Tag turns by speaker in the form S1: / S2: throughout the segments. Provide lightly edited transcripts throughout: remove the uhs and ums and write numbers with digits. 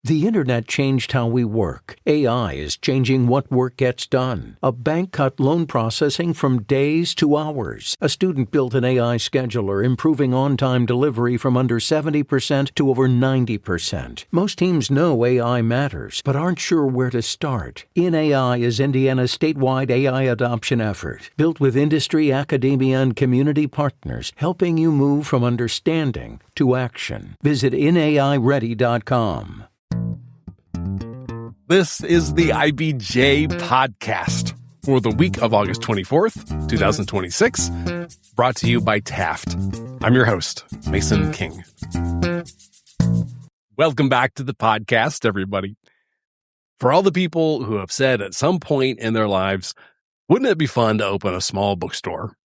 S1: The internet changed how we work. AI is changing what work gets done. A bank cut loan processing from days to hours. A student built an AI scheduler, improving on-time delivery from under 70% to over 90%. Most teams know AI matters, but aren't sure where to start. InAI is Indiana's statewide AI adoption effort, built with industry, academia, and community partners, helping you move from understanding to action. Visit inaiready.com.
S2: This is the IBJ podcast for the week of August 24th, 2026, brought to you by Taft. I'm your host, Mason King. Welcome back to the podcast, everybody. For all the people who have said at some point in their lives, wouldn't it be fun to open a small bookstore?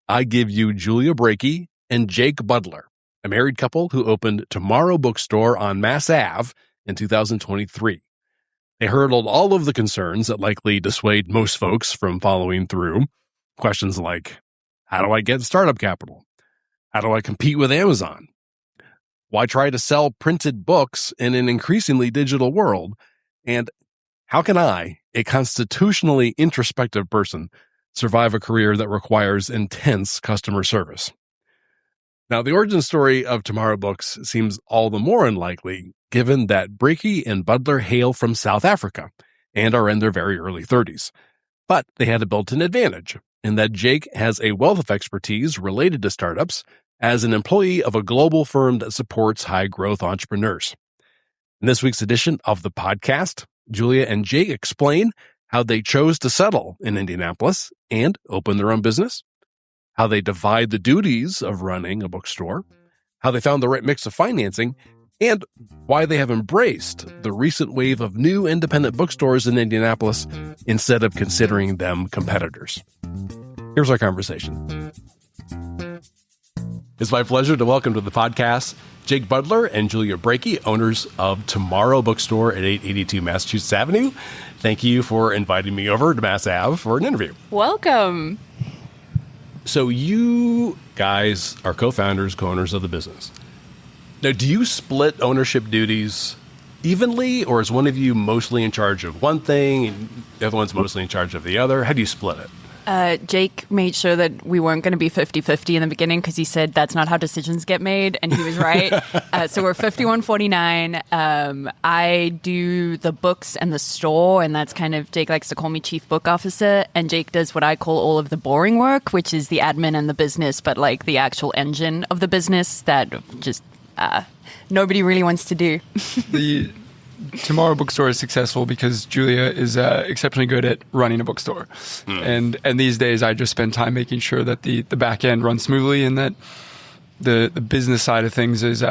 S2: I give you Julia Breakey and Jake Budler, a married couple who opened Tomorrow Bookstore on Mass Ave in 2023. They hurdled all of the concerns that likely dissuade most folks from following through. Questions like, how do I get startup capital? How do I compete with Amazon? Why try to sell printed books in an increasingly digital world? And how can I, a constitutionally introspective person, survive a career that requires intense customer service? Now, the origin story of Tomorrow Books seems all the more unlikely, given that Breakey and Budler hail from South Africa and are in their very early 30s. But they had a built-in advantage in that Jake has a wealth of expertise related to startups as an employee of a global firm that supports high-growth entrepreneurs. In this week's edition of the podcast, Julia and Jake explain how they chose to settle in Indianapolis and open their own business, how they divide the duties of running a bookstore, how they found the right mix of financing, and why they have embraced the recent wave of new independent bookstores in Indianapolis instead of considering them competitors. Here's our conversation. It's my pleasure to welcome to the podcast Jake Budler and Julia Breakey, owners of Tomorrow Bookstore at 882 Massachusetts Avenue. Thank you for inviting me over to Mass Ave for an interview.
S3: Welcome.
S2: So you guys are co-founders, co-owners of the business. Now, do you split ownership duties evenly, or is one of you mostly in charge of one thing and the other one's mostly in charge of the other? How do you split it?
S3: Jake made sure that we weren't going to be 50-50 in the beginning because he said that's not how decisions get made, and he was right. So we're 51-49. I do the books and the store, and that's kind of, Jake likes to call me chief book officer, and Jake does what I call all of the boring work, which is the admin and the business, but like the actual engine of the business that just nobody really wants to do.
S4: The Tomorrow Bookstore is successful because Julia is exceptionally good at running a bookstore. And these days I just spend time making sure that the back end runs smoothly and that the business side of things is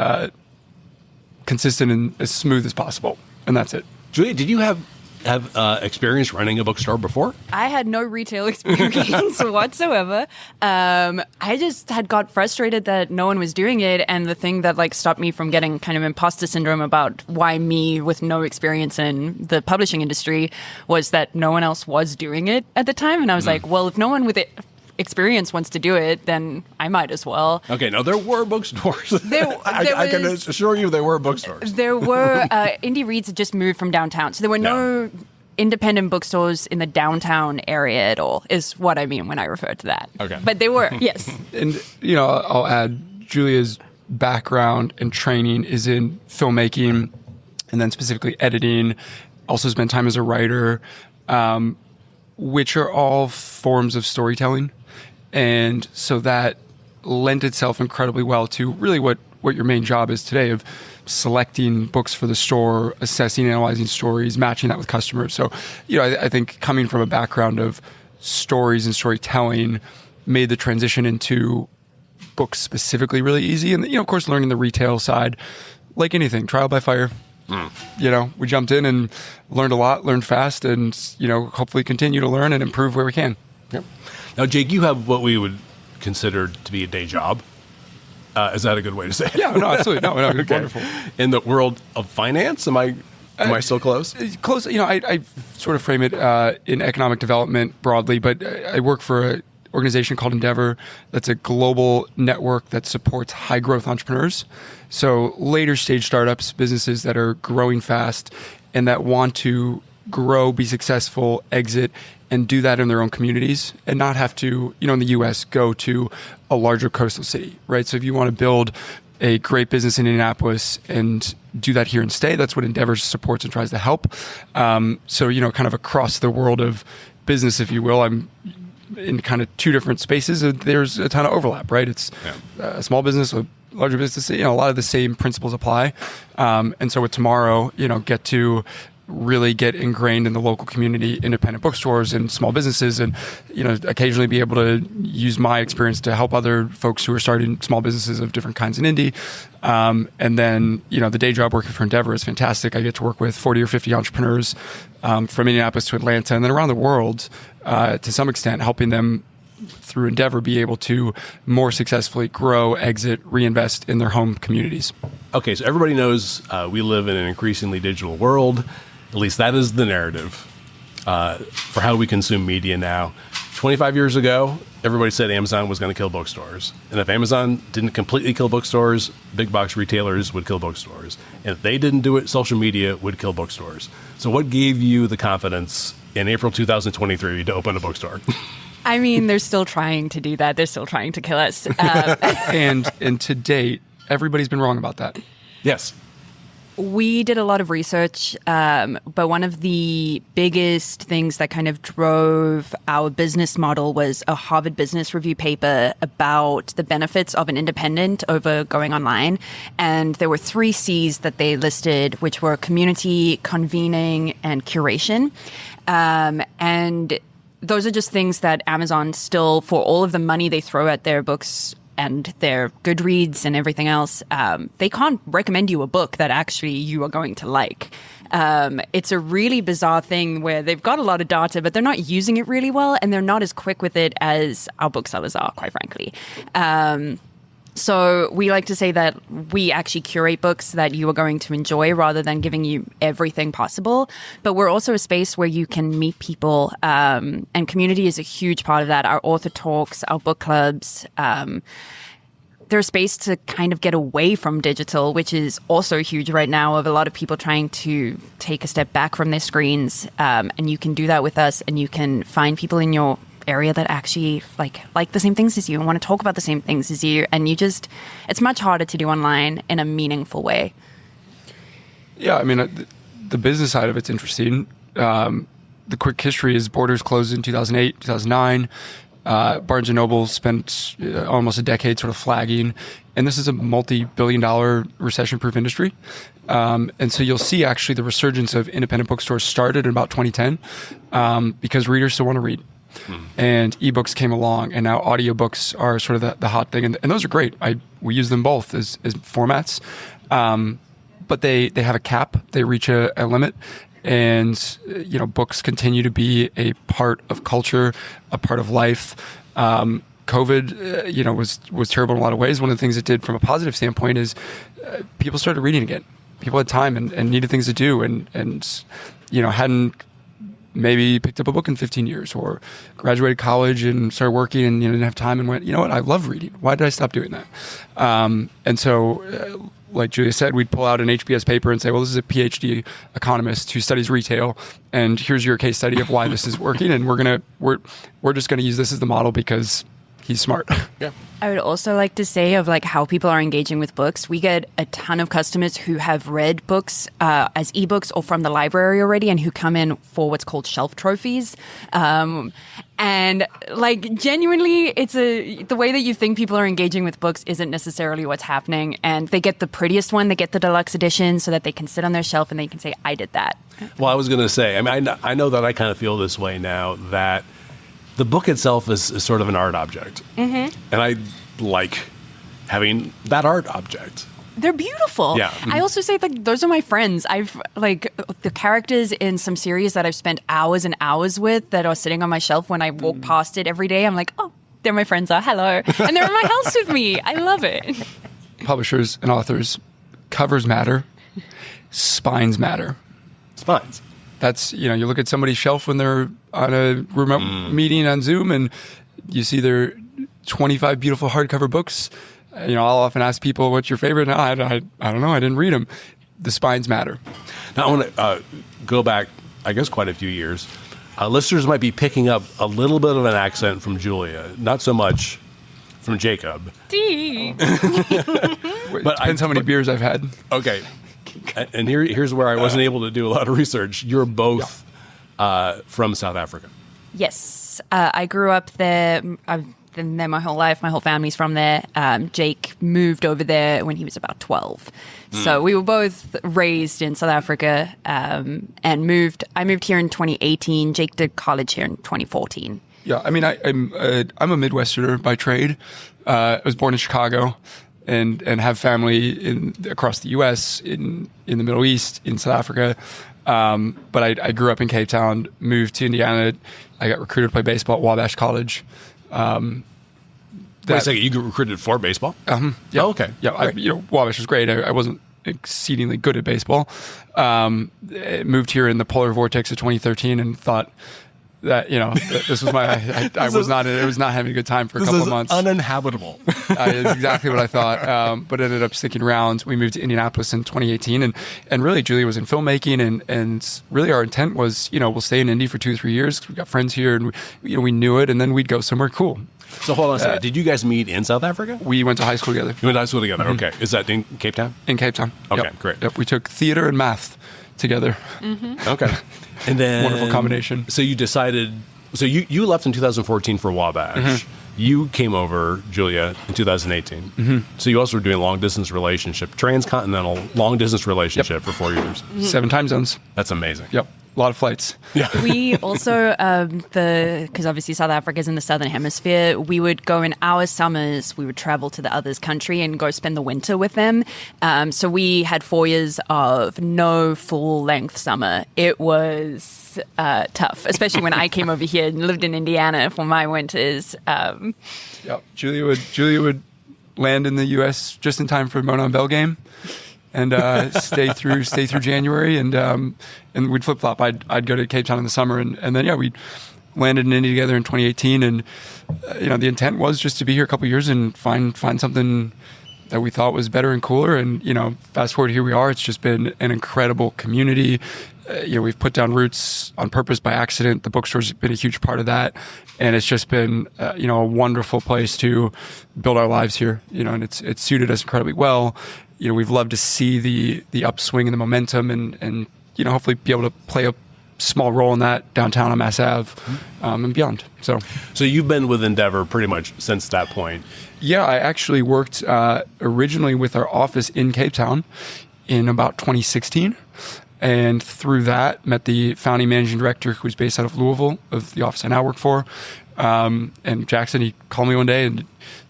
S4: consistent and as smooth as possible. And that's it.
S2: Julia, did you have experience running a bookstore before?
S3: I had no retail experience whatsoever. I just had got frustrated that no one was doing it, and the thing that like stopped me from getting kind of imposter syndrome about why me with no experience in the publishing industry was that no one else was doing it at the time, and I was like, well, if no one with experience wants to do it, then I might as well.
S2: Okay, now there were bookstores. I can assure you there were bookstores.
S3: There were, Indie Reads had just moved from downtown, so there were no independent bookstores in the downtown area at all, is what I mean when I refer to that. Okay. But they were, yes.
S4: And, you know, I'll add Julia's background and training is in filmmaking and then specifically editing, also spent time as a writer, which are all forms of storytelling. And so that lent itself incredibly well to really what your main job is today of selecting books for the store, assessing, analyzing stories, matching that with customers. So, you know, I think coming from a background of stories and storytelling made the transition into books specifically really easy. And, you know, of course, learning the retail side, like anything, trial by fire. You know, we jumped in and learned a lot, learned fast, and, you know, hopefully continue to learn and improve where we can.
S2: Yep. Now, Jake, you have what we would consider to be a day job. Is that a good way to say it?
S4: Yeah, no, absolutely. No,
S2: okay.
S4: Wonderful.
S2: In the world of finance, am I still close?
S4: Close. You know, I sort of frame it in economic development broadly, but I work for organization called Endeavor that's a global network that supports high growth entrepreneurs. So later stage startups, businesses that are growing fast and that want to grow, be successful, exit, and do that in their own communities and not have to, in the US, go to a larger coastal city, right? So if you want to build a great business in Indianapolis and do that here and stay, that's what Endeavor supports and tries to help. So, kind of across the world of business, if you will, I'm in kind of two different spaces. There's a ton of overlap, right? It's a small business, a larger business, a lot of the same principles apply. And so with Tomorrow, get to really get ingrained in the local community, independent bookstores and small businesses, and occasionally be able to use my experience to help other folks who are starting small businesses of different kinds in Indy. And then the day job working for Endeavor is fantastic. I get to work with 40 or 50 entrepreneurs from Indianapolis to Atlanta and then around the world to some extent, helping them through Endeavor be able to more successfully grow, exit, reinvest in their home communities.
S2: Okay, so everybody knows we live in an increasingly digital world. At least that is the narrative for how we consume media now. 25 years ago, everybody said Amazon was going to kill bookstores. And if Amazon didn't completely kill bookstores, big box retailers would kill bookstores. And if they didn't do it, social media would kill bookstores. So what gave you the confidence in April 2023 to open a bookstore?
S3: I mean, they're still trying to do that. They're still trying to kill us.
S4: And to date, everybody's been wrong about that.
S2: Yes.
S3: We did a lot of research, but one of the biggest things that kind of drove our business model was a Harvard Business Review paper about the benefits of an independent over going online. And there were 3 C's that they listed, which were community, convening, and curation. And those are just things that Amazon still, for all of the money they throw at their books and their Goodreads and everything else, they can't recommend you a book that actually you are going to like. It's a really bizarre thing where they've got a lot of data, but they're not using it really well, and they're not as quick with it as our booksellers are, quite frankly. So we like to say that we actually curate books that you are going to enjoy rather than giving you everything possible. But we're also a space where you can meet people, and community is a huge part of that. Our author talks, our book clubs, they're a space to kind of get away from digital, which is also huge right now, of a lot of people trying to take a step back from their screens. And you can do that with us, and you can find people in your area that actually like the same things as you and want to talk about the same things as you. And it's much harder to do online in a meaningful way.
S4: Yeah, I mean, the business side of it's interesting. The quick history is Borders closed in 2008, 2009. Barnes & Noble spent almost a decade sort of flagging. And this is a multi-billion-dollar recession-proof industry. And so you'll see actually the resurgence of independent bookstores started in about 2010 because readers still want to read. And ebooks came along, and now audiobooks are sort of the hot thing. And those are great. We use them both as formats. But they have a cap. They reach a limit. And, books continue to be a part of culture, a part of life. COVID, was terrible in a lot of ways. One of the things it did from a positive standpoint is people started reading again. People had time and needed things to do and hadn't maybe picked up a book in 15 years or graduated college and started working and didn't have time and went, you know what, I love reading. Why did I stop doing that? And so, like Julia said, we'd pull out an HBS paper and say, well, this is a PhD economist who studies retail, and here's your case study of why this is working, and we're just gonna use this as the model because he's smart.
S2: Yeah.
S3: I would also like to say of how people are engaging with books. We get a ton of customers who have read books as ebooks or from the library already, and who come in for what's called shelf trophies. And genuinely, it's the way that you think people are engaging with books isn't necessarily what's happening. And they get the prettiest one, they get the deluxe edition so that they can sit on their shelf and they can say, I did that.
S2: Well, I was going to say, I know that I kind of feel this way now, that the book itself is sort of an art object. Mm-hmm. And I like having that art object.
S3: They're beautiful.
S2: Yeah.
S3: I also say those are my friends. I've the characters in some series that I've spent hours and hours with that are sitting on my shelf when I walk past it every day. I'm like, oh, there my friends are. Hello. And they're in my house with me. I love it.
S4: Publishers and authors, covers matter. Spines matter.
S2: Spines.
S4: That's, you look at somebody's shelf when they're on a remote meeting on Zoom and you see their 25 beautiful hardcover books. I'll often ask people, what's your favorite? No, I don't know. I didn't read them. The spines matter.
S2: Now, I want to go back, I guess, quite a few years. Listeners might be picking up a little bit of an accent from Julia, not so much from Jacob.
S3: D.
S4: But depends how many beers I've had.
S2: Okay. And here's where I wasn't able to do a lot of research. You're both from South Africa.
S3: Yes. I grew up there. I've been there my whole life. My whole family's from there. Jake moved over there when he was about 12. So we were both raised in South Africa and moved. I moved here in 2018. Jake did college here in 2014.
S4: Yeah, I mean, I'm a Midwesterner by trade. I was born in Chicago and have family across the U.S., in the Middle East, in South Africa. But I grew up in Cape Town, moved to Indiana. I got recruited to play baseball at Wabash College.
S2: Wait a second, you got recruited for baseball?
S4: Yeah.
S2: Oh, okay.
S4: Yeah, Wabash was great. I wasn't exceedingly good at baseball. Moved here in the polar vortex of 2013 and thought that this was I was not having a good time for a couple of months.
S2: Uninhabitable.
S4: It's exactly what I thought, but ended up sticking around. We moved to Indianapolis in 2018, and really Julia was in filmmaking, and really our intent was we'll stay in Indy for 2 or 3 years. We got friends here, and we knew it, and then we'd go somewhere cool.
S2: So hold on a second. Did you guys meet in South Africa?
S4: We went to high school together.
S2: You went to high school together. Mm-hmm. Okay. Is that in Cape Town?
S4: In Cape Town.
S2: Okay,
S4: Yep.
S2: great.
S4: Yep. We took theater and math together.
S3: Mm-hmm.
S2: Okay. And then
S4: wonderful combination.
S2: So you decided. So you left in 2014 for Wabash. Mm-hmm. You came over, Julia, in 2018. Mm-hmm. So you also were doing long distance relationship, transcontinental long distance relationship for 4 years.
S3: Mm-hmm.
S4: 7 time zones.
S2: That's amazing.
S4: Yep. A lot of flights.
S2: Yeah.
S3: We also, because obviously South Africa is in the southern hemisphere, we would go in our summers, we would travel to the other's country and go spend the winter with them. So we had 4 years of no full length summer. It was tough, especially when I came over here and lived in Indiana for my winters.
S4: Yep. Julia would land in the U.S. just in time for a Mona and Bell game. And stay through January, and we'd flip flop. I'd go to Cape Town in the summer, and then we landed in Indy together in 2018. And the intent was just to be here a couple of years and find something that we thought was better and cooler. And fast forward, here we are. It's just been an incredible community. We've put down roots on purpose by accident. The bookstore's been a huge part of that, and it's just been a wonderful place to build our lives here. And it's suited us incredibly well. We've loved to see the upswing and the momentum, and hopefully be able to play a small role in that downtown on Mass Ave and beyond. So
S2: you've been with Endeavor pretty much since that point.
S4: Yeah, I actually worked originally with our office in Cape Town in about 2016. And through that, met the founding managing director, who's based out of Louisville, of the office I now work for. And Jackson, he called me one day in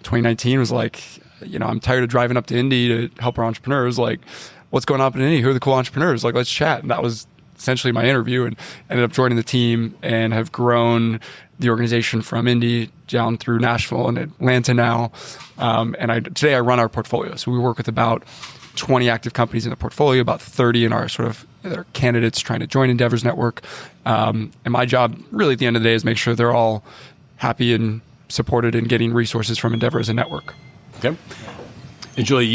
S4: 2019, was like, I'm tired of driving up to Indy to help our entrepreneurs. Like, what's going on in Indy? Who are the cool entrepreneurs? Like, let's chat. And that was essentially my interview, and ended up joining the team and have grown the organization from Indy down through Nashville and Atlanta now. Today I run our portfolio. So we work with about 20 active companies in the portfolio, about 30 in our they're candidates trying to join Endeavor's network. And my job really at the end of the day is make sure they're all happy and supported and getting resources from Endeavor as a network.
S2: Okay. And Julia,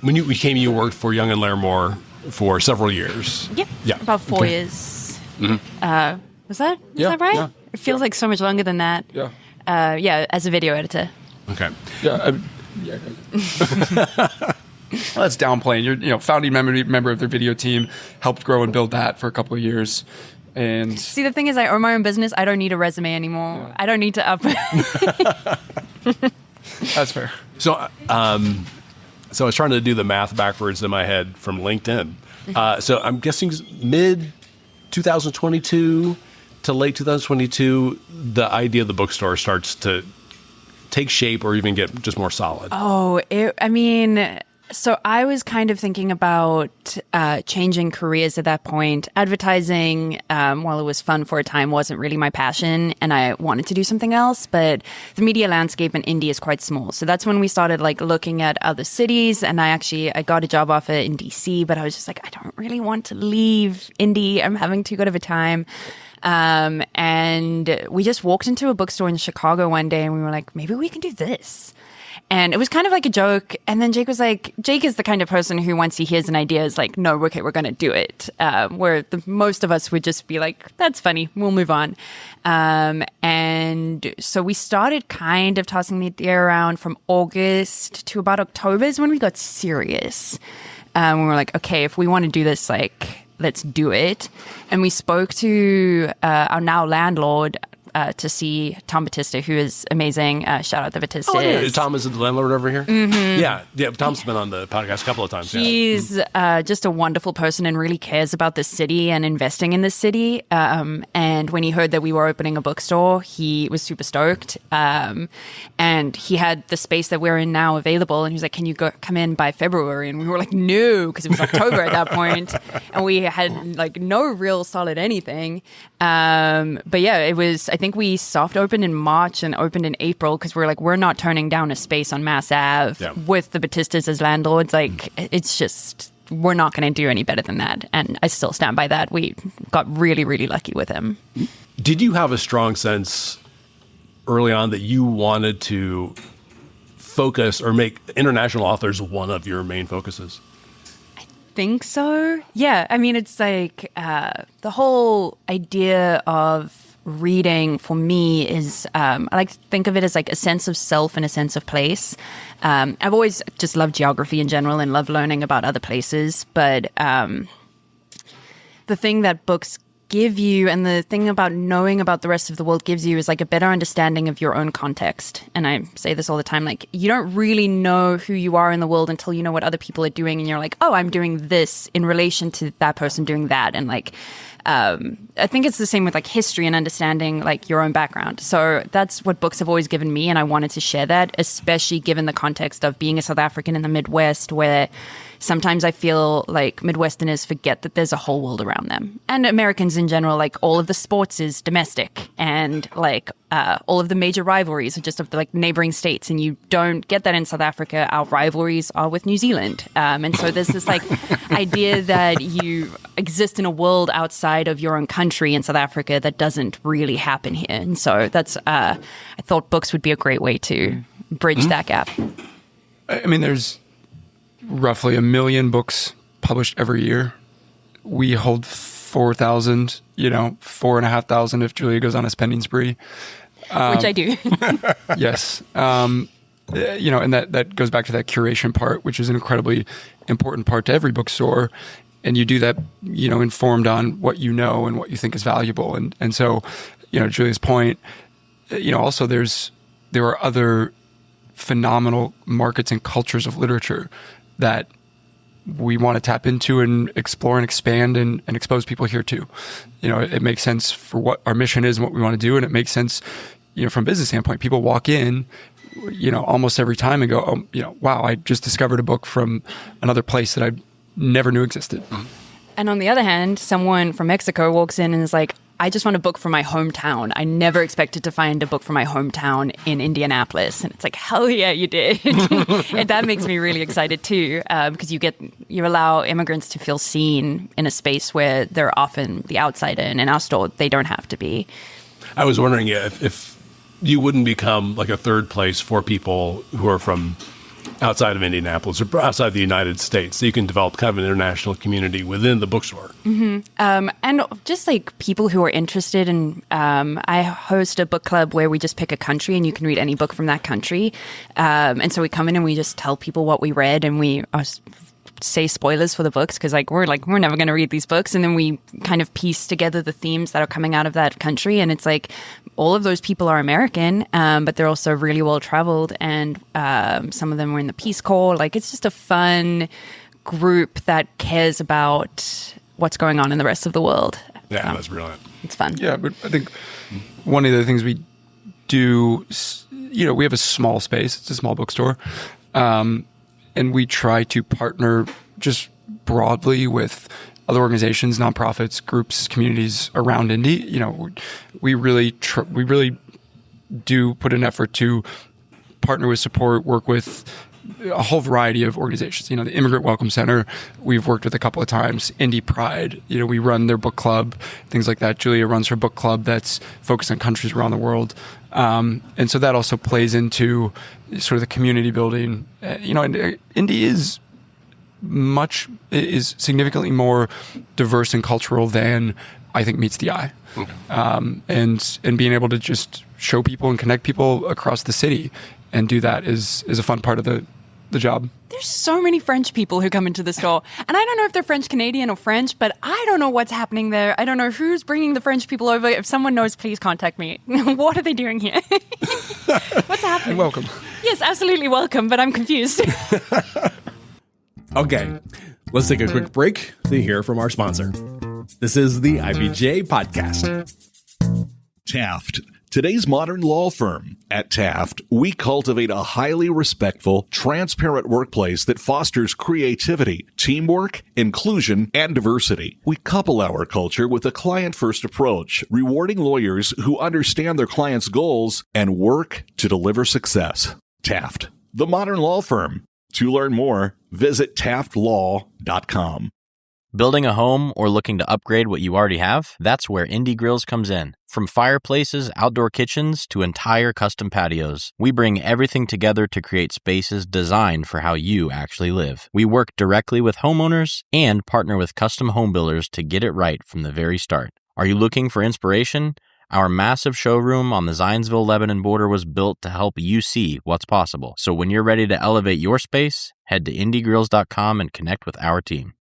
S2: when you came, you worked for Young and Larimore for several years.
S3: Yep.
S2: Yeah.
S3: About 4 years. Mm-hmm. Was that right? Yeah. It feels like so much longer than that.
S4: Yeah.
S3: As a video editor.
S2: Okay.
S4: Yeah. Well, that's downplaying. You're, founding member of their video team, helped grow and build that for a couple of years. And
S3: see, the thing is, I own my own business. I don't need a resume anymore. Yeah. I don't need to up.
S4: That's fair.
S2: So I was trying to do the math backwards in my head from LinkedIn. So I'm guessing mid 2022 to late 2022, the idea of the bookstore starts to take shape or even get just more solid.
S3: Oh, So I was kind of thinking about changing careers at that point. Advertising, while it was fun for a time, wasn't really my passion, and I wanted to do something else. But the media landscape in Indy is quite small, so that's when we started looking at other cities. And I got a job offer in DC, but I was just like, I don't really want to leave Indy. I'm having too good of a time. And we just walked into a bookstore in Chicago one day, and we were like, maybe we can do this. And it was kind of like a joke. And then Jake was like, Jake is the kind of person who, once he hears an idea, is like, no, okay, we're going to do it. Where most of us would just be like, that's funny, we'll move on. And so we started kind of tossing the idea around from August to about October is when we got serious. We were like, okay, if we want to do this, let's do it. And we spoke to our now landlord, to see Tom Batista, who is amazing. Shout out the Batistas.
S2: Oh, yeah. Tom is the landlord over here? Mm-hmm. Yeah. Tom's been on the podcast a couple of times.
S3: He's just a wonderful person and really cares about the city and investing in the city. And when he heard that we were opening a bookstore, he was super stoked. And he had the space that we're in now available. And he was like, can you come in by February? And we were like, no, because it was October at that point. And we had no real solid anything. But yeah, it was, I think we soft opened in March and opened in April because we're not turning down a space on Mass Ave with the Batistas as landlords. It's just, we're not going to do any better than that. And I still stand by that. We got really, really lucky with him.
S2: Did you have a strong sense early on that you wanted to focus or make international authors one of your main focuses?
S3: Think so. Yeah. I mean, it's the whole idea of reading for me is, I like to think of it as a sense of self and a sense of place. I've always just loved geography in general and loved learning about other places. But the thing that books give you and the thing about knowing about the rest of the world gives you is a better understanding of your own context. And I say this all the time, you don't really know who you are in the world until you know what other people are doing. And you're like, oh, I'm doing this in relation to that person doing that. And I think it's the same with history and understanding your own background. So that's what books have always given me. And I wanted to share that, especially given the context of being a South African in the Midwest, where sometimes I feel like Midwesterners forget that there's a whole world around them. And Americans in general, all of the sports is domestic, and all of the major rivalries are just of the neighboring states. And you don't get that in South Africa. Our rivalries are with New Zealand. And so there's this idea that you exist in a world outside of your own country in South Africa that doesn't really happen here. And so that's, I thought books would be a great way to bridge that gap.
S4: I mean, there's roughly 1 million books published every year. We hold 4,000, 4,500 if Julia goes on a spending spree.
S3: Which I do.
S4: Yes. And that goes back to that curation part, which is an incredibly important part to every bookstore. And you do that, informed on what you know and what you think is valuable. And so, Julia's point, also there are other phenomenal markets and cultures of literature that we want to tap into and explore and expand and expose people here to. It makes sense for what our mission is and what we want to do. And it makes sense, from a business standpoint. People walk in, almost every time and go, oh, wow, I just discovered a book from another place that I never knew existed.
S3: And on the other hand, someone from Mexico walks in and is like, I just want a book from my hometown. I never expected to find a book from my hometown in Indianapolis. And it's like, hell yeah, you did. And that makes me really excited too, because you allow immigrants to feel seen in a space where they're often the outsider. And in our store, they don't have to be.
S2: I was wondering if you wouldn't become a third place for people who are from outside of Indianapolis or outside the United States, so you can develop kind of an international community within the bookstore.
S3: Mm-hmm. And just people who are interested in, I host a book club where we just pick a country and you can read any book from that country. And so we come in and we just tell people what we read, and we say spoilers for the books because we're never going to read these books, and then we kind of piece together the themes that are coming out of that country. And it's all of those people are American, but they're also really well traveled, and some of them were in the Peace Corps. It's just a fun group that cares about what's going on in the rest of the world.
S2: Yeah, that's brilliant.
S3: It's fun.
S4: Yeah, but I think one of the things we do, we have a small space. It's a small bookstore. and we try to partner just broadly with other organizations, nonprofits, groups, communities around Indy. We really do put an effort to partner with, support, work with a whole variety of organizations. The Immigrant Welcome Center, we've worked with a couple of times. Indy Pride, we run their book club, things like that. Julia runs her book club that's focused on countries around the world. And so that also plays into sort of the community building. And Indy is significantly more diverse and cultural than I think meets the eye. Okay. And being able to just show people and connect people across the city and do that is a fun part of the job.
S3: There's so many French people who come into the store, and I don't know if they're French Canadian or French, but I don't know what's happening there. I don't know who's bringing the French people over. If someone knows, please contact me. What are they doing here? What's happening?
S4: And welcome.
S3: Yes, absolutely welcome, but I'm confused.
S2: Okay, let's take a quick break to hear from our sponsor. This is the IBJ Podcast.
S5: Taft, today's modern law firm. At Taft, we cultivate a highly respectful, transparent workplace that fosters creativity, teamwork, inclusion, and diversity. We couple our culture with a client-first approach, rewarding lawyers who understand their clients' goals and work to deliver success. Taft, the modern law firm. To learn more, visit taftlaw.com.
S6: Building a home or looking to upgrade what you already have? That's where Indie Grills comes in. From fireplaces, outdoor kitchens, to entire custom patios, we bring everything together to create spaces designed for how you actually live. We work directly with homeowners and partner with custom home builders to get it right from the very start. Are you looking for inspiration? Our massive showroom on the Zionsville-Lebanon border was built to help you see what's possible. So when you're ready to elevate your space, head to indiegrills.com and connect with our team.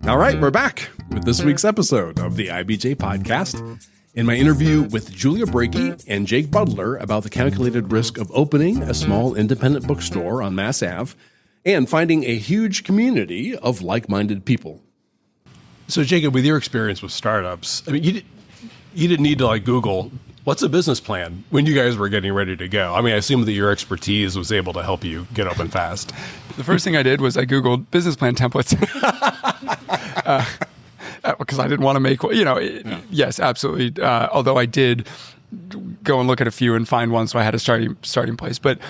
S2: All right, we're back with this week's episode of the IBJ Podcast. In my interview with Julia Breakey and Jake Budler about the calculated risk of opening a small independent bookstore on Mass Ave and finding a huge community of like-minded people. So, Jacob, with your experience with startups, I mean, you didn't need to Google what's a business plan when you guys were getting ready to go. I mean, I assume that your expertise was able to help you get open fast.
S4: The first thing I did was I Googled business plan templates because I didn't want to make Yes, absolutely. Although I did go and look at a few and find one, so I had a starting place. But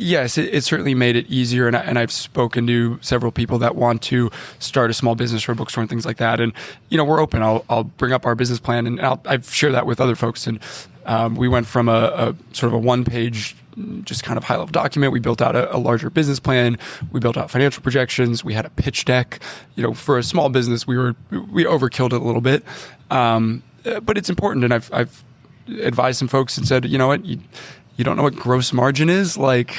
S4: yes, it certainly made it easier, and I've spoken to several people that want to start a small business or a bookstore and things like that. And we're open. I'll bring up our business plan, and I've shared that with other folks. And we went from a sort of a one-page, just kind of high-level document. We built out a larger business plan. We built out financial projections. We had a pitch deck. For a small business, we overkilled it a little bit, but it's important. And I've advised some folks and said, you know what, you don't know what gross margin is? Let's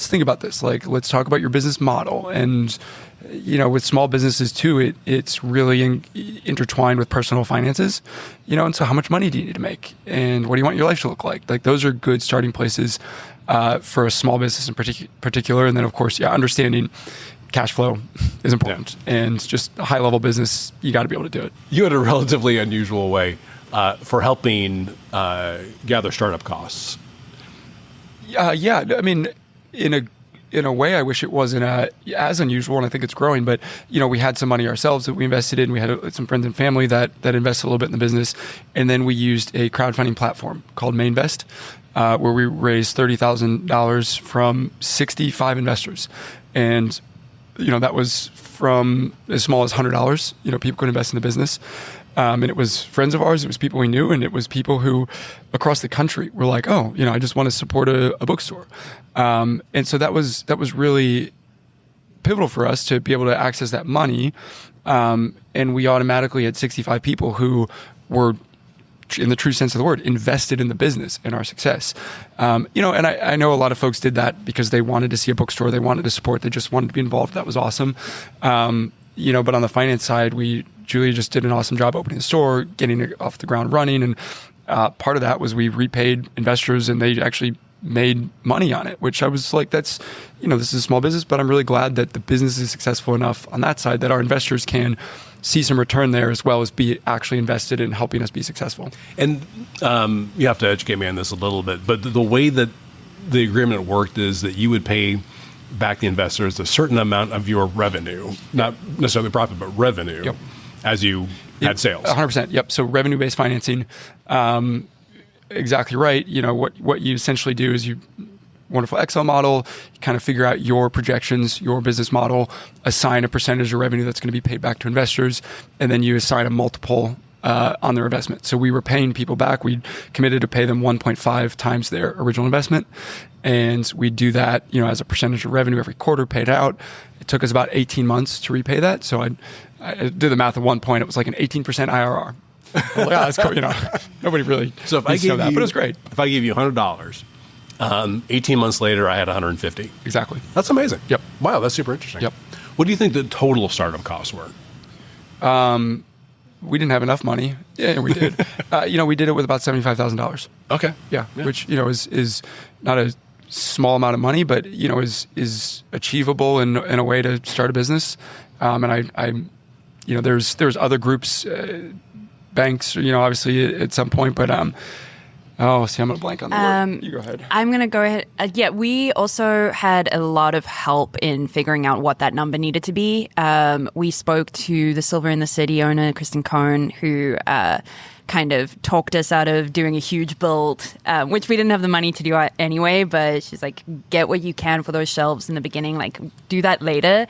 S4: think about this. Let's talk about your business model. And, with small businesses too, it's really intertwined with personal finances, and so how much money do you need to make? And what do you want your life to look like? Those are good starting places for a small business in particular. And then, of course, understanding cash flow is important. Yeah. And just a high-level business, you got to be able to do it.
S2: You had a relatively unusual way for helping gather startup costs.
S4: Yeah, I mean, in a way, I wish it wasn't as unusual, and I think it's growing. But we had some money ourselves that we invested in. We had some friends and family that invested a little bit in the business, and then we used a crowdfunding platform called Mainvest, where we raised $30,000 from 65 investors, and that was from as small as $100. People could invest in the business. And it was friends of ours, it was people we knew, and it was people who across the country were like, oh, I just want to support a bookstore. And so that was really pivotal for us to be able to access that money. And we automatically had 65 people who were, in the true sense of the word, invested in the business and our success. And I know a lot of folks did that because they wanted to see a bookstore, they wanted to support, they just wanted to be involved. That was awesome. But on the finance side, Julia just did an awesome job opening the store, getting it off the ground running. And part of that was we repaid investors, and they actually made money on it, which I was like, that's, this is a small business, but I'm really glad that the business is successful enough on that side that our investors can see some return there, as well as be actually invested in helping us be successful.
S2: And you have to educate me on this a little bit, but the way that the agreement worked is that you would pay back the investors a certain amount of your revenue, not necessarily profit, but revenue, as you had sales.
S4: 100%. Yep. So revenue-based financing. Exactly right. What you essentially do is wonderful Excel model, you kind of figure out your projections, your business model, assign a percentage of revenue that's going to be paid back to investors, and then you assign a multiple on their investment. So we were paying people back. We committed to pay them 1.5 times their original investment. And we do that, as a percentage of revenue every quarter paid out. It took us about 18 months to repay that. So I did the math at one point. It was like an 18% IRR. Like, that's cool. Nobody really
S2: so if I gave
S4: that, but it was great.
S2: If I gave you $100, 18 months later, I had 150.
S4: Exactly.
S2: That's amazing.
S4: Yep.
S2: Wow, that's super interesting.
S4: Yep.
S2: What do you think the total startup costs were?
S4: We didn't have enough money. Yeah, we did. We did it with about $75,000.
S2: Okay.
S4: Yeah, which is not a small amount of money, but is achievable in a way to start a business. And there's other groups, banks, obviously at some point, but I'm going to blank on the word. You go ahead.
S3: I'm going to go ahead. We also had a lot of help in figuring out what that number needed to be. We spoke to the Silver in the City owner, Kristen Cohn, who kind of talked us out of doing a huge build, which we didn't have the money to do anyway, but she's like, get what you can for those shelves in the beginning, like do that later,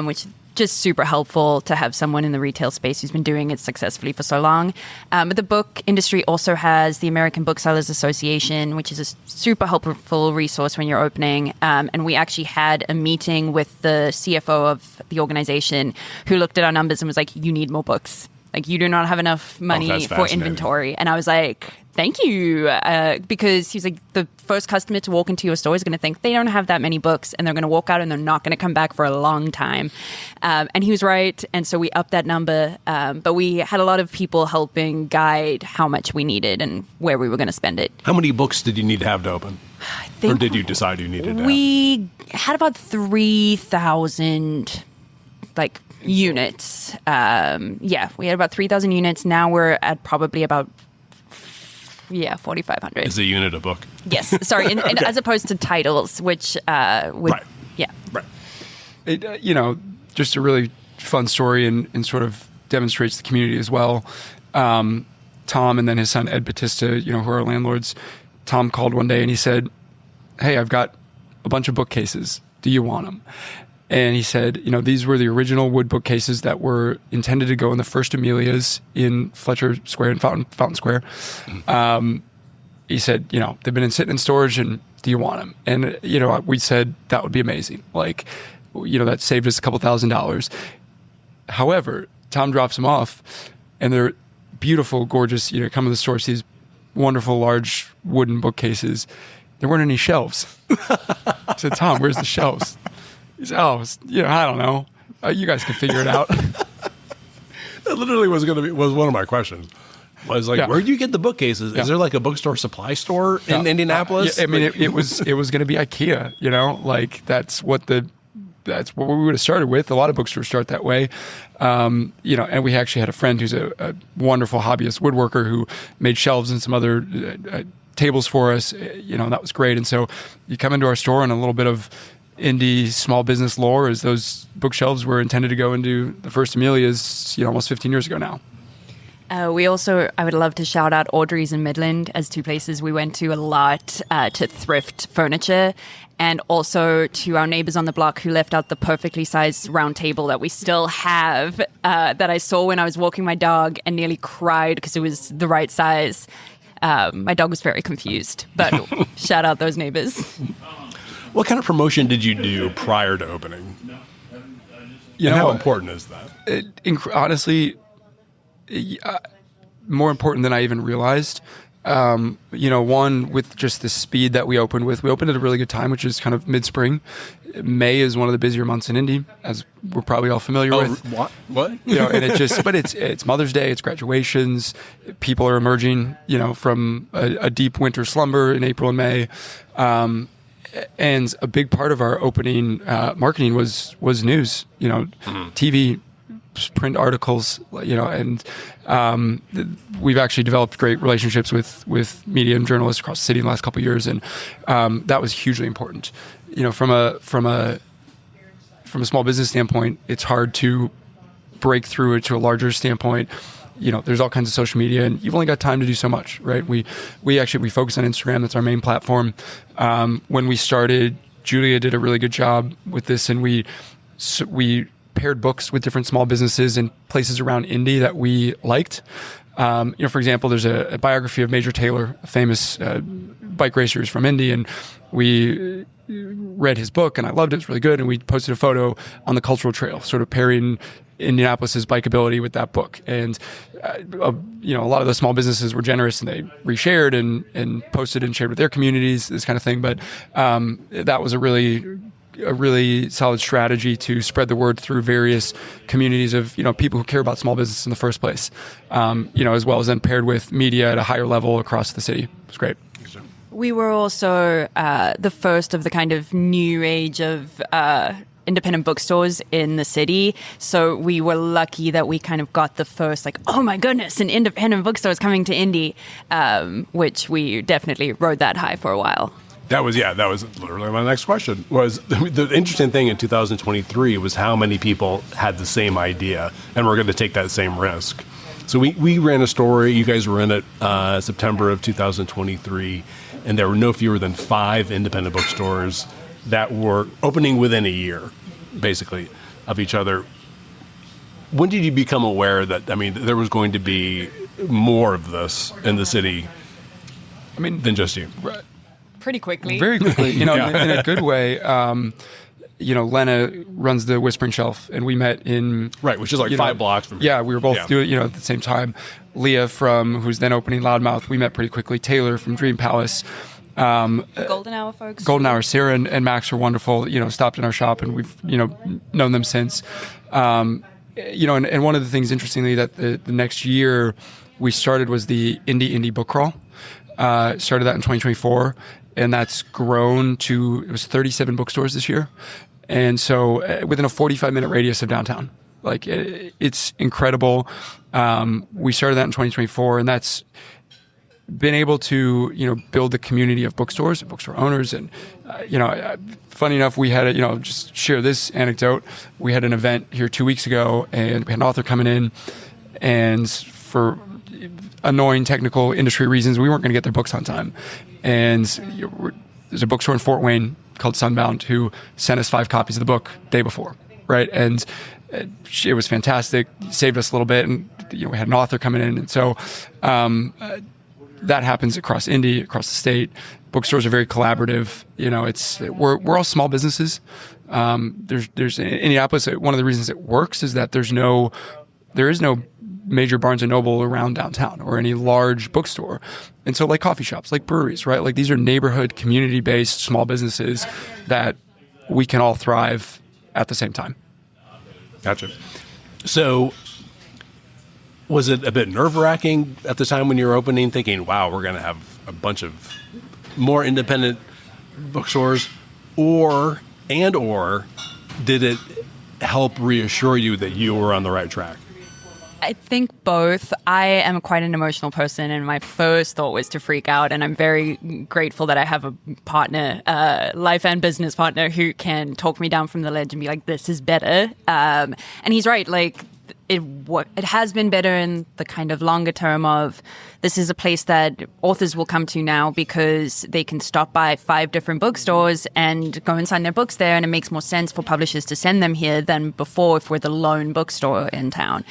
S3: which just super helpful to have someone in the retail space who's been doing it successfully for so long. But the book industry also has the American Booksellers Association, which is a super helpful resource when you're opening. And we actually had a meeting with the CFO of the organization who looked at our numbers and was like, you need more books. Like, you do not have enough money for inventory. And I was like, thank you. Because he's like, the first customer to walk into your store is going to think they don't have that many books, and they're going to walk out and they're not going to come back for a long time. And he was right. And so we upped that number. But we had a lot of people helping guide how much we needed and where we were going to spend it.
S2: How many books did you need to have to open? Or did you decide you needed to have?
S3: We had about 3,000, units. We had about 3,000 units. Now we're at probably about 4,500.
S2: Is a unit a book?
S3: Yes. Sorry. And
S2: Okay.
S3: as opposed to titles, which would
S2: Right.
S3: Yeah.
S2: Right.
S4: It, just a really fun story and sort of demonstrates the community as well. Tom and then his son Ed Batista, who are our landlords. Tom called one day and he said, "Hey, I've got a bunch of bookcases. Do you want them?" And he said, these were the original wood bookcases that were intended to go in the first Amelia's in Fletcher Square and Fountain Square. He said, they've been sitting in storage, and do you want them? And, we said that would be amazing. That saved us a couple $1,000s. However, Tom drops them off, and they're beautiful, gorgeous, come to the store, see these wonderful, large wooden bookcases. There weren't any shelves. I said, Tom, where's the shelves? He said, I don't know. You guys can figure it out.
S2: That literally was one of my questions. I was like, where do you get the bookcases? Is there like a bookstore supply store in Indianapolis?
S4: It was going to be IKEA, that's what we would have started with. A lot of bookstores start that way. And we actually had a friend who's a wonderful hobbyist woodworker who made shelves and some other tables for us, that was great. And so you come into our store and a little bit of indie small business lore is those bookshelves were intended to go into the first Amelia's, almost 15 years ago now.
S3: I would love to shout out Audrey's in Midland as two places we went to a lot to thrift furniture, and also to our neighbors on the block who left out the perfectly sized round table that we still have, that I saw when I was walking my dog and nearly cried because it was the right size. My dog was very confused, but shout out those neighbors.
S2: What kind of promotion did you do prior to opening? How important is that?
S4: Honestly, more important than I even realized. One, with just the speed that we opened with. We opened at a really good time, which is kind of mid-spring. May is one of the busier months in Indy, as we're probably all familiar with.
S2: What?
S4: And it's Mother's Day, it's graduations. People are emerging, from a deep winter slumber in April and May. And a big part of our opening marketing was news. TV print articles, and we've actually developed great relationships with media and journalists across the city in the last couple of years, and that was hugely important. From a small business standpoint, it's hard to break through it to a larger standpoint. There's all kinds of social media, and you've only got time to do so much, right? We focus on Instagram. That's our main platform. When we started, Julia did a really good job with this, and we paired books with different small businesses and places around Indy that we liked. For example, there's a biography of Major Taylor, a famous bike racer from Indy, and we read his book, and I loved it. It was really good, and we posted a photo on the cultural trail, sort of pairing Indianapolis's bikeability with that book. And a lot of the small businesses were generous, and they reshared and posted and shared with their communities, this kind of thing. But that was a really solid strategy to spread the word through various communities of people who care about small business in the first place, as well as then paired with media at a higher level across the city. It was great.
S3: We were also the first of the kind of new age of independent bookstores in the city. So we were lucky that we kind of got the first, oh my goodness, an independent bookstore is coming to Indy, which we definitely rode that high for a while.
S7: That was literally my next question. Was the interesting thing in 2023 was how many people had the same idea and were going to take that same risk. So we ran a story. You guys were in it September of 2023, and there were no fewer than 5 independent bookstores that were opening within a year, basically, of each other. When did you become aware that there was going to be more of this in the city? Than just you.
S4: Right.
S3: Pretty quickly.
S4: Very quickly, in a good way. Lena runs the Whispering Shelf, and we met in...
S7: Right, which is 5 blocks from here.
S4: Yeah, we were both doing at the same time. Leah who's then opening Loudmouth, we met pretty quickly. Taylor from Dream Palace.
S3: Golden Hour folks.
S4: Golden Hour, Sarah and Max are wonderful, stopped in our shop, and we've, known them since. And one of the things, interestingly, that the next year we started was the Indie Book Crawl. Started that in 2024. And that's grown to, it was 37 bookstores this year. And so within a 45-minute radius of downtown. It's incredible. We started that in 2024, and that's been able to, build the community of bookstores and bookstore owners. And, funny enough, we had, just share this anecdote. We had an event here 2 weeks ago, and we had an author coming in, and for annoying technical industry reasons, we weren't going to get their books on time. And there's a bookstore in Fort Wayne called Sunbound who sent us 5 copies of the book day before, right? And it was fantastic, saved us a little bit, and we had an author coming in. And so that happens across Indy, across the state. Bookstores are very collaborative. We're all small businesses. There's in Indianapolis, one of the reasons it works is that there is no major Barnes & Noble around downtown or any large bookstore. And so coffee shops, breweries, right? These are neighborhood, community-based small businesses that we can all thrive at the same time.
S7: Gotcha. So was it a bit nerve-wracking at the time when you were opening, thinking, wow, we're going to have a bunch of more independent bookstores, or did it help reassure you that you were on the right track?
S3: I think both. I am quite an emotional person, and my first thought was to freak out. And I'm very grateful that I have a partner, life and business partner, who can talk me down from the ledge and be like, "This is better." And he's right. It has been better in the kind of longer term of this is a place that authors will come to now because they can stop by 5 different bookstores and go and sign their books there, and it makes more sense for publishers to send them here than before if we're the lone bookstore in town.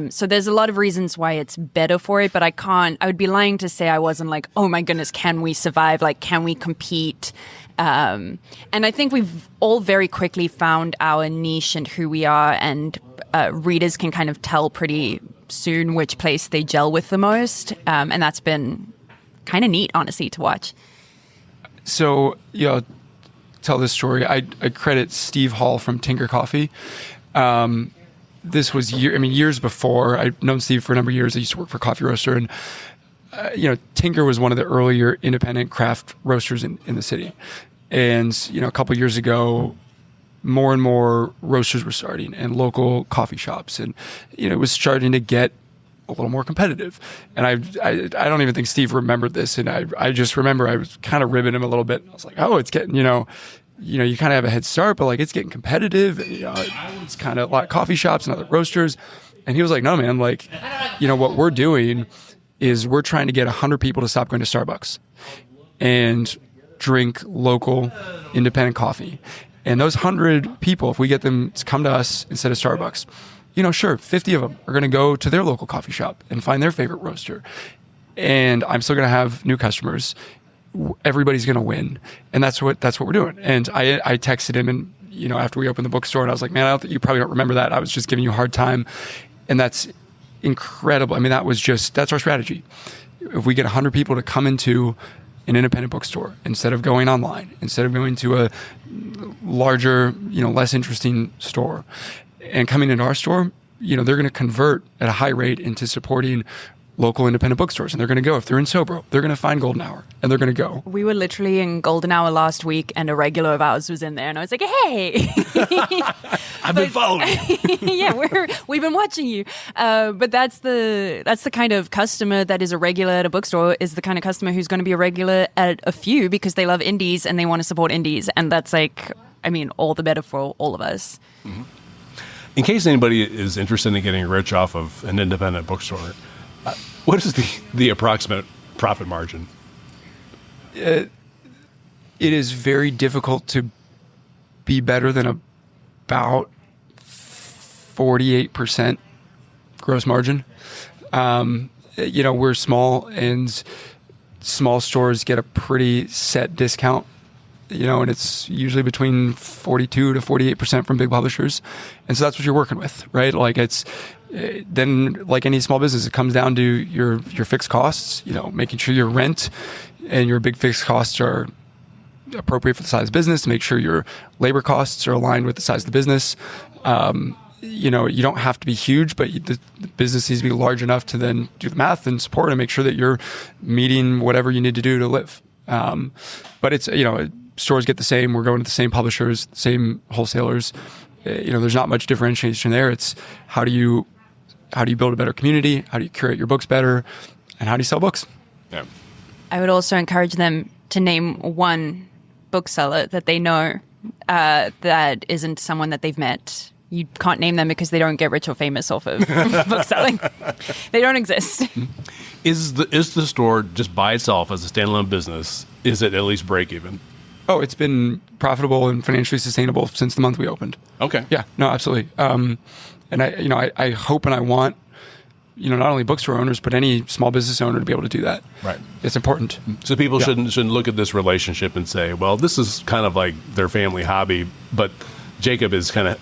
S3: So there's a lot of reasons why it's better for it, but I would be lying to say I wasn't oh my goodness, can we survive? Can we compete? And I think we've all very quickly found our niche and who we are, and readers can kind of tell pretty soon which place they gel with the most. And that's been kind of neat, honestly, to watch.
S4: So, tell this story. I credit Steve Hall from Tinker Coffee. This was years before. I've known Steve for a number of years. I used to work for Coffee Roaster, and Tinker was one of the earlier independent craft roasters in the city. And a couple of years ago, more and more roasters were starting and local coffee shops, and it was starting to get a little more competitive. And I don't even think Steve remembered this, and I just remember I was kind of ribbing him a little bit. I was like, oh, it's getting, you kind of have a head start, but like it's getting competitive. It's kind of a lot of coffee shops and other roasters. And he was like, no, man, like, what we're doing is we're trying to get 100 people to stop going to Starbucks and drink local independent coffee. And those 100 people, if we get them to come to us instead of Starbucks, sure, 50 of them are going to go to their local coffee shop and find their favorite roaster. And I'm still going to have new customers. Everybody's going to win. And that's what we're doing. And I texted him, and, after we opened the bookstore, and I was like, man, I don't think you probably don't remember that. I was just giving you a hard time. And that's incredible. I mean, that's our strategy. If we get 100 people to come into an independent bookstore instead of going online, instead of going to a larger, less interesting store, and coming into our store, they're going to convert at a high rate into supporting local independent bookstores. And they're going to go, if they're in Sobro, they're going to find Golden Hour and they're going to go.
S3: We were literally in Golden Hour last week, and a regular of ours was in there, and I was like, hey.
S7: I've been following you.
S3: Yeah, we've been watching you. But that's the kind of customer that is a regular at a bookstore, is the kind of customer who's going to be a regular at a few because they love indies and they want to support indies. And that's all the better for all of us.
S7: Mm-hmm. In case anybody is interested in getting rich off of an independent bookstore, what is the approximate profit margin?
S4: It is very difficult to be better than about 48% gross margin. We're small, and small stores get a pretty set discount. And it's usually between 42 to 48% from big publishers. And so that's what you're working with, right? Like then like any small business, it comes down to your fixed costs, making sure your rent and your big fixed costs are appropriate for the size of the business, to make sure your labor costs are aligned with the size of the business. You don't have to be huge, but the business needs to be large enough to then do the math and support and make sure that you're meeting whatever you need to do to live. But it's, stores get the same. We're going to the same publishers, same wholesalers. There's not much differentiation there. It's how do you build a better community? How do you curate your books better? And how do you sell books?
S7: Yeah.
S3: I would also encourage them to name one bookseller that they know that isn't someone that they've met. You can't name them because they don't get rich or famous off of bookselling. They don't exist.
S7: Is the store just by itself as a standalone business, is it at least break even?
S4: Oh, it's been profitable and financially sustainable since the month we opened.
S7: Okay.
S4: Yeah, no, absolutely. And I hope and I want, not only bookstore owners, but any small business owner to be able to do that.
S7: Right.
S4: It's important.
S7: So people shouldn't look at this relationship and say, well, this is kind of like their family hobby, but Jacob is kind of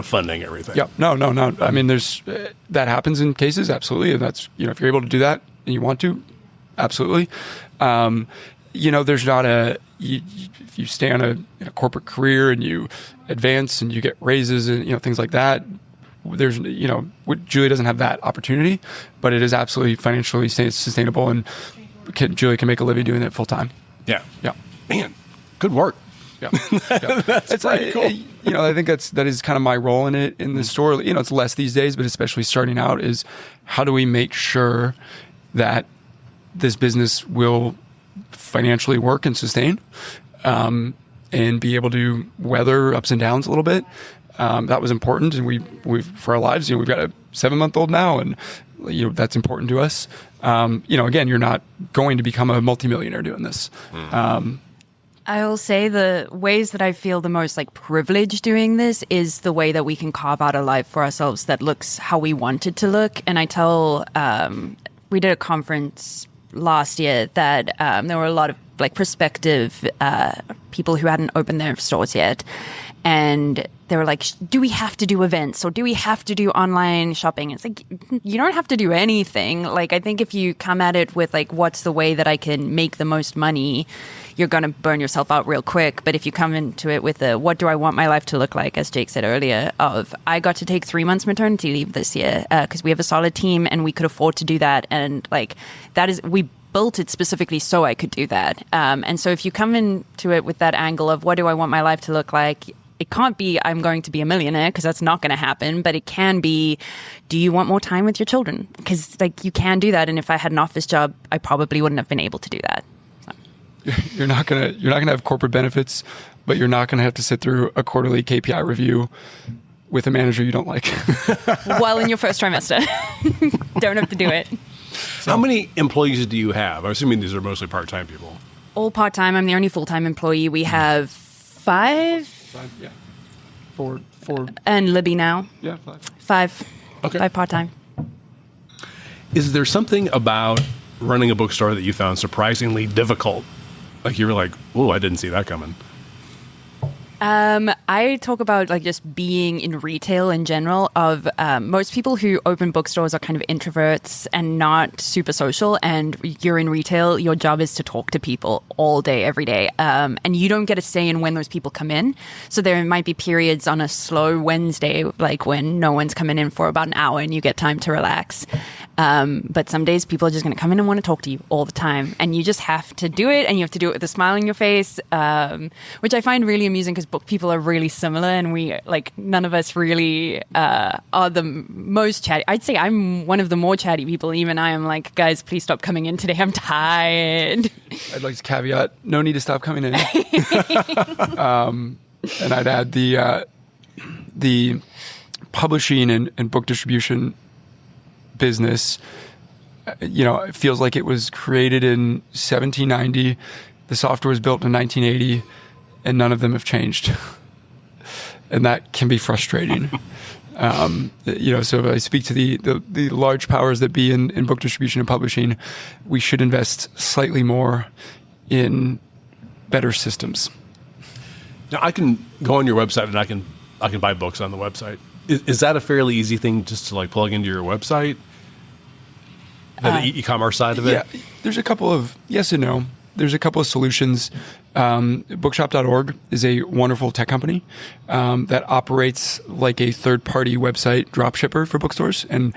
S7: funding everything.
S4: Yeah. No. I mean, there's that happens in cases, absolutely. And that's, if you're able to do that and you want to, absolutely. There's not if you stay on a corporate career and you advance and you get raises and, things like that, there's, Julia doesn't have that opportunity, but it is absolutely financially sustainable, and Julia can make a living doing it full time.
S7: Yeah.
S4: Yeah.
S7: Man, good work.
S4: Yeah. It's pretty cool. I think that is kind of my role in it in the store. It's less these days, but especially starting out, is how do we make sure that this business will financially work and sustain, and be able to weather ups and downs a little bit. That was important, and we've for our lives. We've got a 7-month-old now, and that's important to us. Again, you're not going to become a multimillionaire doing this.
S3: I will say the ways that I feel the most privileged doing this is the way that we can carve out a life for ourselves that looks how we want it to look. And I tell, we did a conference last year that there were a lot of prospective people who hadn't opened their stores yet. And they were like, do we have to do events, or do we have to do online shopping? It's like, you don't have to do anything. I think if you come at it with what's the way that I can make the most money, you're going to burn yourself out real quick. But if you come into it with what do I want my life to look like, as Jake said earlier, I got to take 3 months maternity leave this year because we have a solid team and we could afford to do that. And we built it specifically so I could do that. And so if you come into it with that angle of what do I want my life to look like, it can't be, I'm going to be a millionaire, because that's not going to happen. But it can be, do you want more time with your children? Because like you can do that. And if I had an office job, I probably wouldn't have been able to do that.
S4: You're not gonna have corporate benefits, but you're not gonna have to sit through a quarterly KPI review with a manager you don't like.
S3: Well, in your first trimester, don't have to do it.
S7: So how many employees do you have? I'm assuming these are mostly part-time people.
S3: All part-time. I'm the only full-time employee. We have 5.
S4: Yeah. Four.
S3: And Libby now.
S4: Yeah,
S3: 5.
S7: Okay.
S3: 5 part-time.
S7: Is there something about running a bookstore that you found surprisingly difficult? Like you were like, oh, I didn't see that coming.
S3: I talk about like just being in retail in general of most people who open bookstores are kind of introverts and not super social, and you're in retail, your job is to talk to people all day, every day. And you don't get a say in when those people come in. So there might be periods on a slow Wednesday, like when no one's coming in for about an hour and you get time to relax. But some days people are just going to come in and want to talk to you all the time, and you just have to do it, and you have to do it with a smile on your face, which I find really amusing because book people are really similar, and we like none of us really are the most chatty. I'd say I'm one of the more chatty people. Even I am like, guys, please stop coming in today. I'm tired.
S4: I'd like to caveat: no need to stop coming in. And I'd add the publishing and book distribution business, it feels like it was created in 1790. The software was built in 1980, and none of them have changed. And that can be frustrating. So if I speak to the large powers that be in book distribution and publishing, we should invest slightly more in better systems.
S7: Now I can go on your website and I can buy books on the website. Is that a fairly easy thing just to like plug into your website? The e-commerce side of it?
S4: Yeah, there's a couple of yes and no. There's a couple of solutions. Bookshop.org is a wonderful tech company that operates like a third-party website dropshipper for bookstores. And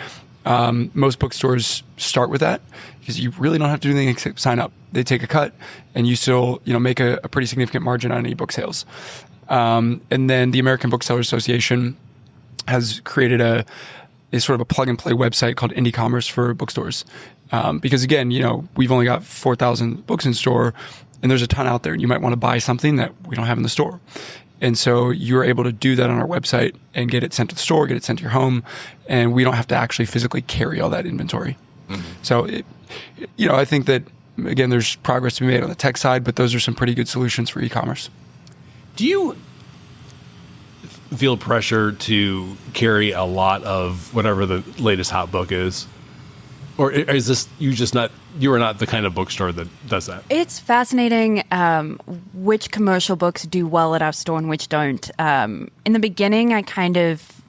S4: most bookstores start with that because you really don't have to do anything except sign up. They take a cut, and you still make a pretty significant margin on any book sales. And then the American Booksellers Association has created a sort of a plug-and-play website called Indie Commerce for bookstores. Because again, we've only got 4,000 books in store, and there's a ton out there, and you might want to buy something that we don't have in the store. And so you're able to do that on our website and get it sent to the store, get it sent to your home, and we don't have to actually physically carry all that inventory. Mm-hmm. So, I think that, again, there's progress to be made on the tech side, but those are some pretty good solutions for e-commerce.
S7: Do you feel pressure to carry a lot of whatever the latest hot book is? Or is this you are not the kind of bookstore that does that?
S3: It's fascinating which commercial books do well at our store and which don't. In the beginning, I kind of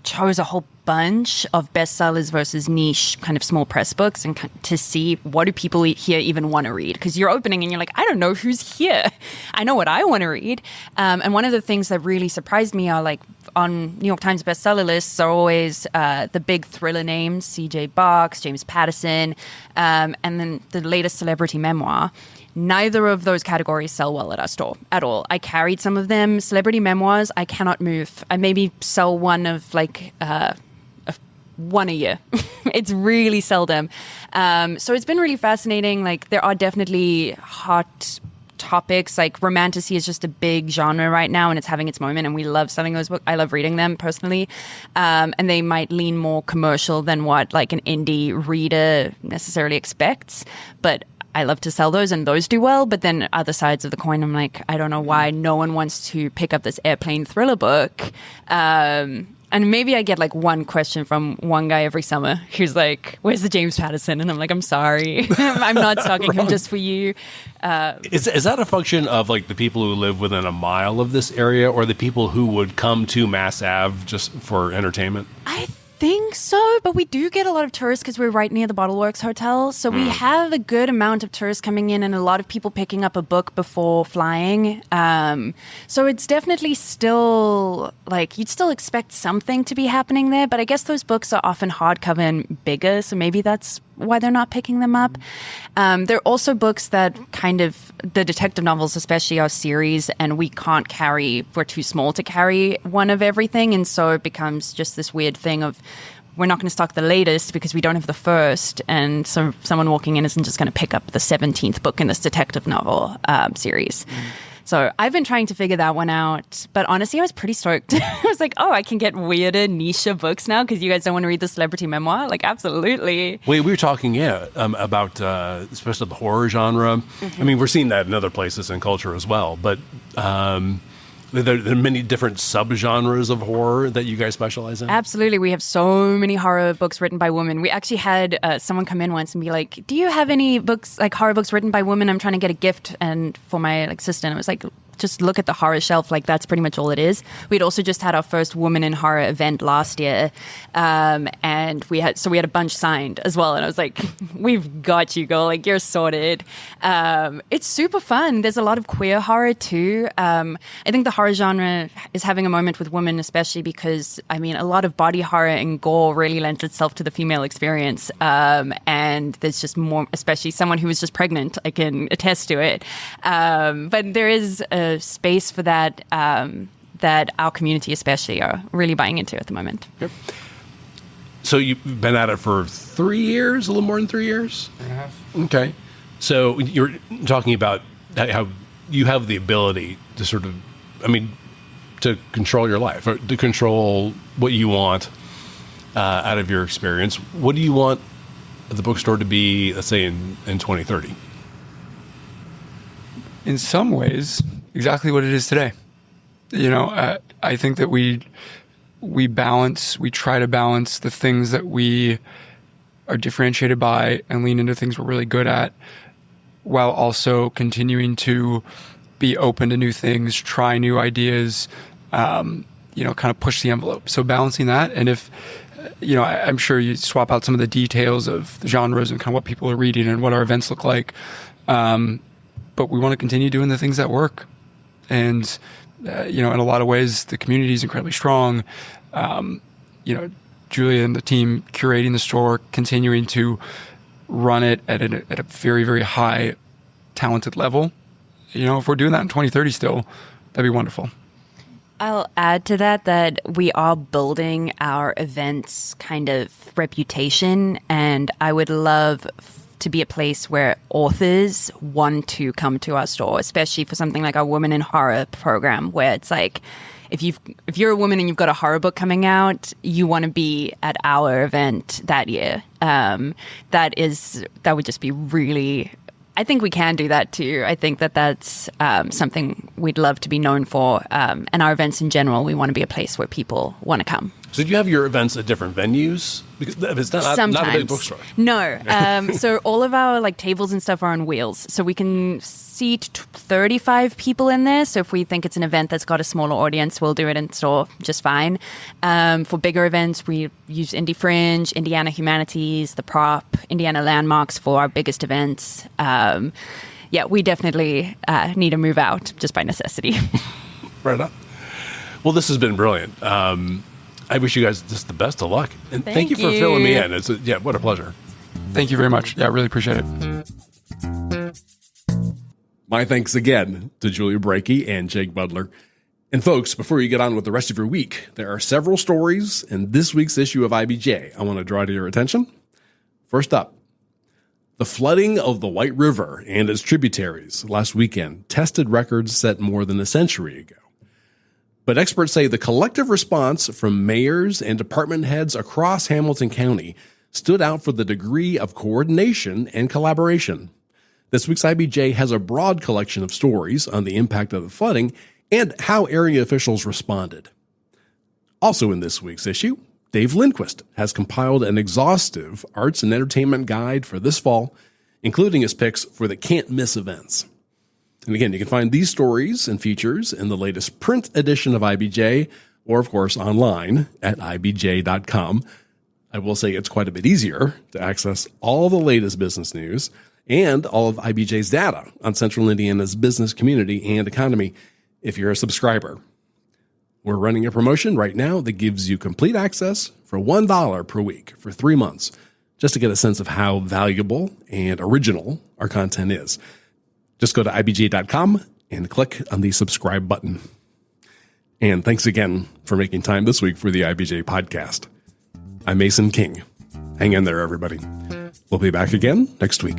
S3: chose a whole bunch of bestsellers versus niche kind of small press books and to see what do people here even want to read, because you're opening and you're like, I don't know who's here. I know what I want to read. And one of the things that really surprised me are like on New York Times bestseller lists are always the big thriller names, C.J. Box, James Patterson, and then the latest celebrity memoir. Neither of those categories sell well at our store at all. I carried some of them. Celebrity memoirs, I cannot move. I maybe sell one of like one a year. It's really seldom. So it's been really fascinating. Like there are definitely hot topics. Like romantasy is just a big genre right now, and it's having its moment, and we love selling those books. I love reading them personally. And they might lean more commercial than what like an indie reader necessarily expects. But I love to sell those, and those do well. But then other sides of the coin, I'm like, I don't know why no one wants to pick up this airplane thriller book. And maybe I get like one question from one guy every summer who's like, where's the James Patterson? And I'm like, I'm sorry. I'm not stocking him just for you.
S7: Is that a function of like the people who live within a mile of this area, or the people who would come to Mass Ave just for entertainment?
S3: I think so, but we do get a lot of tourists because we're right near the Bottle Works Hotel. So we have a good amount of tourists coming in and a lot of people picking up a book before flying. So it's definitely still like you'd still expect something to be happening there, but I guess those books are often hardcover and bigger, so maybe that's why they're not picking them up. There are also books that kind of the detective novels especially are series, and we're too small to carry one of everything, and so it becomes just this weird thing of we're not going to stock the latest because we don't have the first, and so someone walking in isn't just going to pick up the 17th book in this detective novel series. So I've been trying to figure that one out, but honestly, I was pretty stoked. I was like, oh, I can get weirder, niche books now because you guys don't want to read the celebrity memoir? Like, absolutely.
S7: We were talking, about especially the horror genre. I mean, we're seeing that in other places in culture as well, but there are many different subgenres of horror that you guys specialize in.
S3: Absolutely. We have so many horror books written by women. We actually had someone come in once and be like, do you have any books, like horror books written by women? I'm trying to get a gift and for my sister. And I was like, just look at the horror shelf. Like, that's pretty much all it is. We'd also just had our first Women in Horror event last year. And we had a bunch signed as well. And I was like, we've got you, girl. Like, you're sorted. It's super fun. There's a lot of queer horror too. I think the horror genre is having a moment with women, especially because, I mean, a lot of body horror and gore really lends itself to the female experience. And there's just more, especially someone who was just pregnant, I can attest to it. But there is a space for that that our community especially are really buying into at the moment.
S7: Yep. So you've been at it for 3 years, a little more than 3 years?
S4: 3.5.
S7: Okay. So you're talking about how you have the ability to to control your life, or to control what you want out of your experience. What do you want the bookstore to be, let's say, in 2030?
S4: In some ways, exactly what it is today. I think that we try to balance the things that we are differentiated by and lean into things we're really good at, while also continuing to be open to new things, try new ideas, kind of push the envelope. So balancing that, and if, I'm sure you swap out some of the details of the genres and kind of what people are reading and what our events look like. But we want to continue doing the things that work. And, in a lot of ways, the community is incredibly strong. Julia and the team curating the store, continuing to run it at a very, very high, talented level. If we're doing that in 2030 still, that'd be wonderful.
S3: I'll add to that we are building our events kind of reputation, and I would love to be a place where authors want to come to our store, especially for something like our Women in Horror program, where it's like, if you're a woman and you've got a horror book coming out, you want to be at our event that year. That would just be really, I think we can do that too. I think that's something we'd love to be known for. And our events in general, we want to be a place where people want to come.
S7: So do you have your events at different venues? Because it's not a big bookstore.
S3: No. So all of our tables and stuff are on wheels. So we can seat 35 people in there. So if we think it's an event that's got a smaller audience, we'll do it in store just fine. For bigger events, we use Indie Fringe, Indiana Humanities, The Prop, Indiana Landmarks for our biggest events. We definitely need to move out just by necessity.
S7: Right on. Well, this has been brilliant. I wish you guys just the best of luck. And thank you for filling me in. What a pleasure.
S4: Thank you very much. Yeah, I really appreciate it.
S2: My thanks again to Julia Breakey and Jake Budler. And folks, before you get on with the rest of your week, there are several stories in this week's issue of IBJ I want to draw to your attention. First up, the flooding of the White River and its tributaries last weekend tested records set more than a century ago. But experts say the collective response from mayors and department heads across Hamilton County stood out for the degree of coordination and collaboration. This week's IBJ has a broad collection of stories on the impact of the flooding and how area officials responded. Also in this week's issue, Dave Lindquist has compiled an exhaustive arts and entertainment guide for this fall, including his picks for the can't-miss events. And again, you can find these stories and features in the latest print edition of IBJ, or of course online at ibj.com. I will say it's quite a bit easier to access all the latest business news and all of IBJ's data on Central Indiana's business community and economy if you're a subscriber. We're running a promotion right now that gives you complete access for $1 per week for 3 months, just to get a sense of how valuable and original our content is. Just go to ibj.com and click on the subscribe button. And thanks again for making time this week for the IBJ podcast. I'm Mason King. Hang in there, everybody. We'll be back again next week.